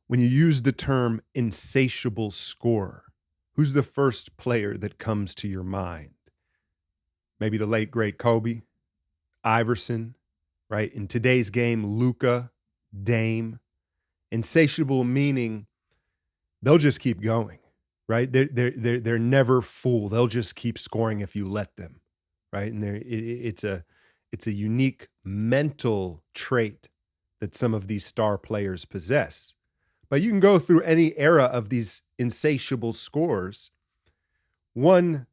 When you use the term insatiable scorer, who's the first player that comes to your mind? Maybe the late, great Kobe, Iverson, right? In today's game, Luka, Dame. Insatiable meaning they'll just keep going, right? They're never full. They'll just keep scoring if you let them, right? And it's a unique mental trait that some of these star players possess. But you can go through any era of these insatiable scorers. One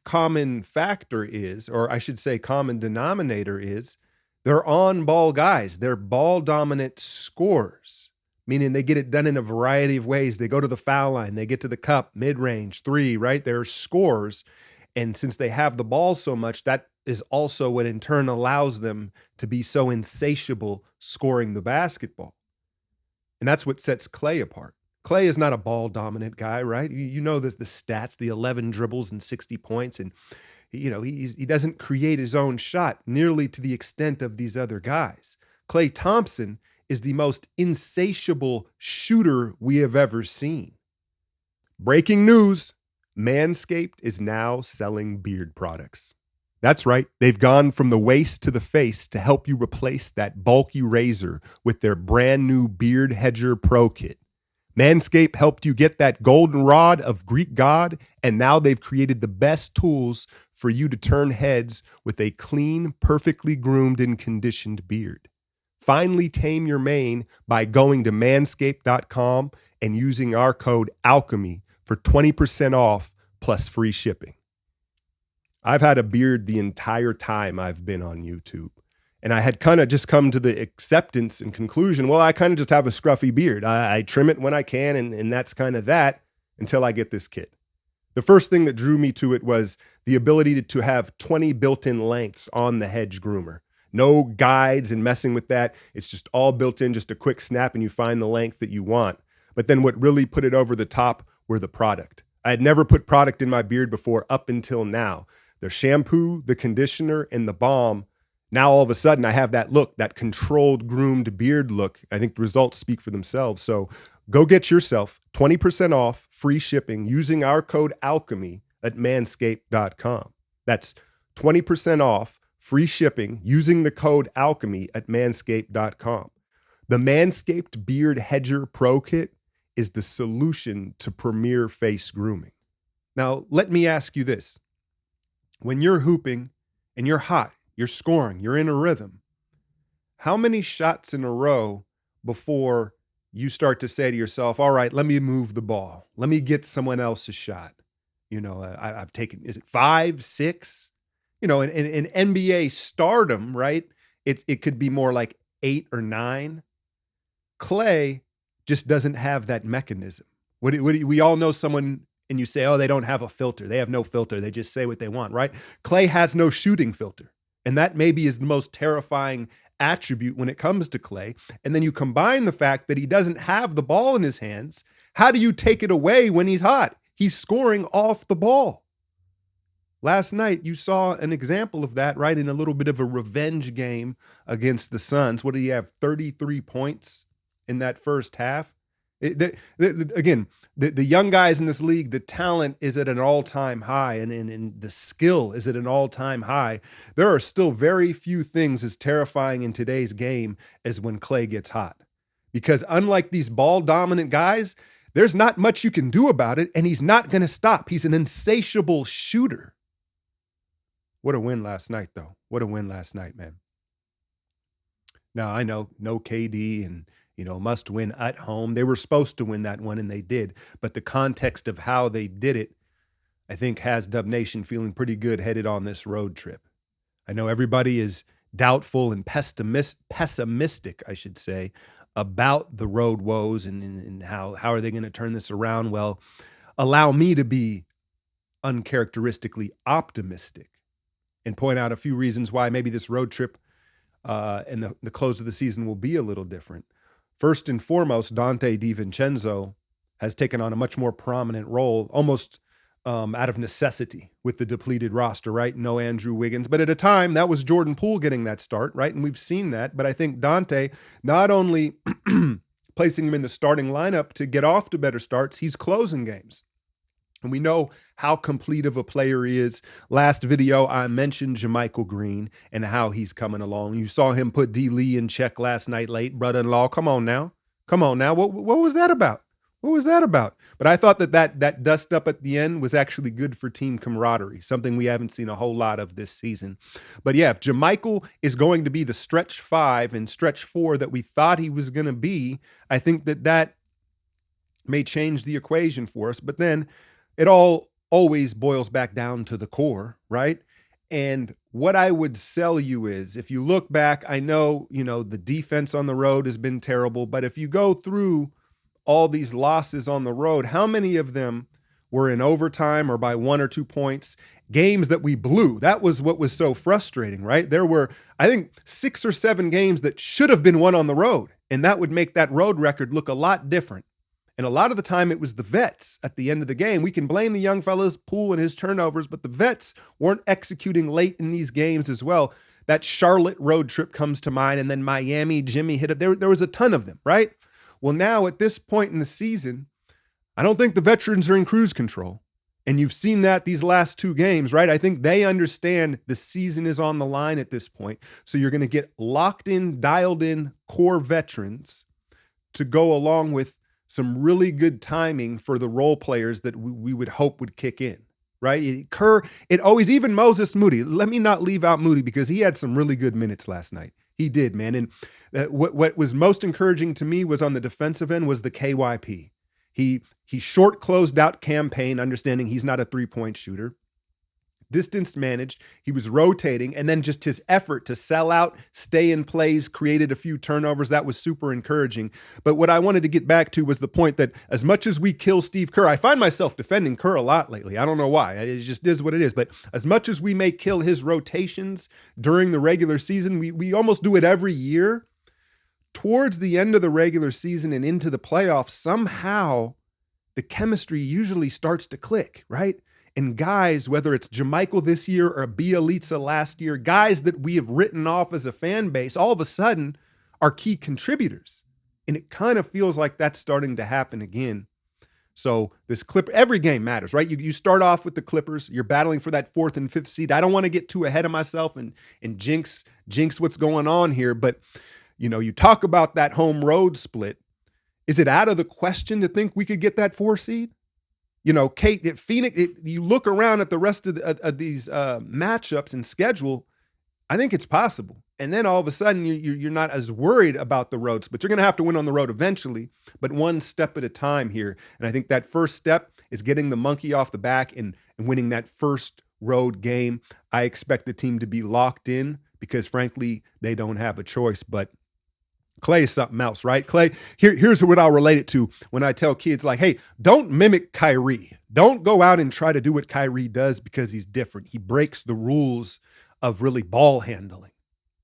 common factor is, or I should say common denominator is, they're on-ball guys. They're ball-dominant scorers, meaning they get it done in a variety of ways. They go to the foul line. They get to the cup, mid-range, three, right? They're scorers. And since they have the ball so much, that is also what in turn allows them to be so insatiable scoring the basketball. And that's what sets Klay apart. Klay is not a ball-dominant guy, right? You know the stats, the 11 dribbles and 60 points. And, you know, he doesn't create his own shot nearly to the extent of these other guys. Klay Thompson is the most insatiable shooter we have ever seen. Breaking news, Manscaped is now selling beard products. That's right. They've gone from the waist to the face to help you replace that bulky razor with their brand new Beard Hedger Pro Kit. Manscaped helped you get that golden rod of Greek god, and now they've created the best tools for you to turn heads with a clean, perfectly groomed and conditioned beard. Finally tame your mane by going to manscaped.com and using our code ALCHEMY for 20% off plus free shipping. I've had a beard the entire time I've been on YouTube. And I had kind of just come to the acceptance and conclusion, well, I kind of just have a scruffy beard. I trim it when I can, and that's kind of that until I get this kit. The first thing that drew me to it was the ability to have 20 built-in lengths on the Hedge groomer. No guides and messing with that. It's just all built in, just a quick snap, and you find the length that you want. But then what really put it over the top were the product. I had never put product in my beard before up until now. The shampoo, the conditioner, and the balm. Now all of a sudden I have that look, that controlled, groomed beard look. I think the results speak for themselves. So go get yourself 20% off, free shipping using our code ALCHEMY at manscaped.com. That's 20% off, free shipping using the code ALCHEMY at manscaped.com. The Manscaped Beard Hedger Pro Kit is the solution to premier face grooming. Now, let me ask you this. When you're hooping and you're hot, you're scoring, you're in a rhythm, how many shots in a row before you start to say to yourself, all right, let me move the ball. Let me get someone else's shot. You know, I've taken, is it 5, 6? You know, in NBA stardom, right? It could be more like 8 or 9. Klay just doesn't have that mechanism. We all know someone, and you say, oh, they don't have a filter. They have no filter. They just say what they want, right? Klay has no shooting filter. And that maybe is the most terrifying attribute when it comes to Klay. And then you combine the fact that he doesn't have the ball in his hands. How do you take it away when he's hot? He's scoring off the ball. Last night, you saw an example of that, right? In a little bit of a revenge game against the Suns. What did he have? 33 points in that first half. Again, the young guys in this league, the talent is at an all-time high, and the skill is at an all-time high. There are still very few things as terrifying in today's game as when Klay gets hot. Because unlike these ball-dominant guys, there's not much you can do about it, and he's not going to stop. He's an insatiable shooter. What a win last night, though. What a win last night, man. Now, I know, no KD and must win at home. They were supposed to win that one, and they did. But the context of how they did it, I think, has Dub Nation feeling pretty good headed on this road trip. I know everybody is doubtful and pessimistic, I should say, about the road woes and how are they going to turn this around. Well, allow me to be uncharacteristically optimistic and point out a few reasons why maybe this road trip and the close of the season will be a little different. First and foremost, Dante DiVincenzo has taken on a much more prominent role, almost out of necessity with the depleted roster, right? No Andrew Wiggins. But at a time, that was Jordan Poole getting that start, right? And we've seen that. But I think Dante not only placing him in the starting lineup to get off to better starts, he's closing games. And we know how complete of a player he is. Last video, I mentioned JaMychal Green and how he's coming along. You saw him put D. Lee in check last night late. Brother-in-law, come on now. Come on now. What was that about? What was that about? But I thought that dust up at the end was actually good for team camaraderie, something we haven't seen a whole lot of this season. But yeah, if JaMychal is going to be the stretch 5 and stretch 4 that we thought he was going to be, I think that may change the equation for us. But then it all always boils back down to the core, right? And what I would sell you is, if you look back, I know, the defense on the road has been terrible, but if you go through all these losses on the road, how many of them were in overtime or by 1 or 2 points? Games that we blew. That was what was so frustrating, right? There were, I think, 6 or 7 games that should have been won on the road, and that would make that road record look a lot different. And a lot of the time it was the vets at the end of the game. We can blame the young fellas, Poole and his turnovers, but the vets weren't executing late in these games as well. That Charlotte road trip comes to mind, and then Miami, Jimmy hit it. There was a ton of them, right? Well, now at this point in the season, I don't think the veterans are in cruise control. And you've seen that these last 2 games, right? I think they understand the season is on the line at this point. So you're going to get locked in, dialed in core veterans to go along with some really good timing for the role players that we would hope would kick in, right? Kerr, it always, even Moses Moody, let me not leave out Moody because he had some really good minutes last night. He did, man. And what was most encouraging to me was on the defensive end was the KYP. He short closed out campaign, understanding he's not a 3-point shooter. Distance managed, he was rotating, and then just his effort to sell out, stay in plays, created a few turnovers. That was super encouraging. But what I wanted to get back to was the point that as much as we kill Steve Kerr, I find myself defending Kerr a lot lately. I don't know why. It just is what it is. But as much as we may kill his rotations during the regular season, we almost do it every year. Towards the end of the regular season and into the playoffs, somehow the chemistry usually starts to click, right? And guys, whether it's JaMychal this year or Bjelica last year, guys that we have written off as a fan base, all of a sudden are key contributors. And it kind of feels like that's starting to happen again. So this every game matters, right? You start off with the Clippers. You're battling for that 4th and 5th seed. I don't want to get too ahead of myself and jinx what's going on here. But, you talk about that home road split. Is it out of the question to think we could get that 4 seed? Kate, Phoenix, you look around at the rest of these matchups and schedule, I think it's possible. And then all of a sudden, you're not as worried about the roads, but you're going to have to win on the road eventually, but one step at a time here. And I think that first step is getting the monkey off the back and winning that first road game. I expect the team to be locked in because, frankly, they don't have a choice. But Klay is something else, right? Klay, here's what I'll relate it to when I tell kids like, hey, don't mimic Kyrie. Don't go out and try to do what Kyrie does because he's different. He breaks the rules of really ball handling.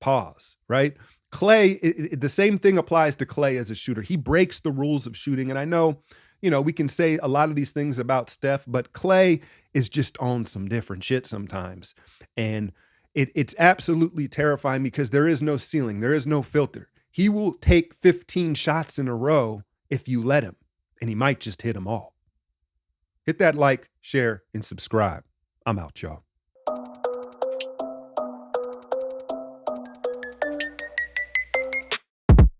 Pause, right? Klay, the same thing applies to Klay as a shooter. He breaks the rules of shooting. And I know, we can say a lot of these things about Steph, but Klay is just on some different shit sometimes. And it's absolutely terrifying because there is no ceiling. There is no filter. He will take 15 shots in a row if you let him, and he might just hit them all. Hit that like, share, and subscribe. I'm out, y'all.